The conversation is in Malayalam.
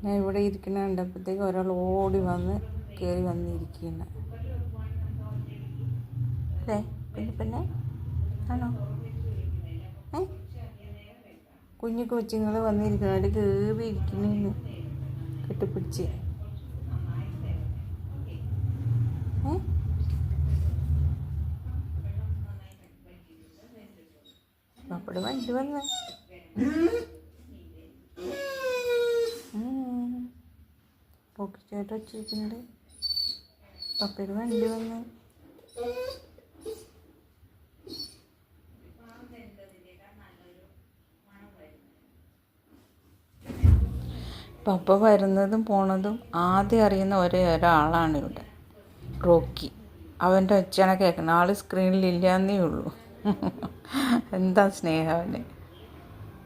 ഞാൻ ഇവിടെ ഇരിക്കുന്ന കണ്ടപ്പോഴത്തേക്ക് ഒരാൾ ഓടി വന്ന് കയറി വന്നിരിക്കുന്ന അല്ലേ പിന്നെ ആണോ കുഞ്ഞു കൊച്ചുങ്ങൾ വന്നിരിക്കണം അവിടെ കയറി ഇരിക്കണേന്ന് കെട്ടിപ്പിടിച്ച് അവിടെ വണ്ടി വന്ന് പോക്കറ്റായിട്ട് വച്ചിരിക്കുന്നുണ്ട്. പപ്പയുടെ വണ്ടി വന്ന് പപ്പ വരുന്നതും പോണതും ആദ്യം അറിയുന്ന ഒരാളാണ് ഇവിടെ, റോക്കി. അവൻ്റെ ഒച്ചയാണ് കേൾക്കുന്നത്. ആൾ സ്ക്രീനിലില്ലാന്നേ ഉള്ളൂ. എന്താ സ്നേഹം അവന്.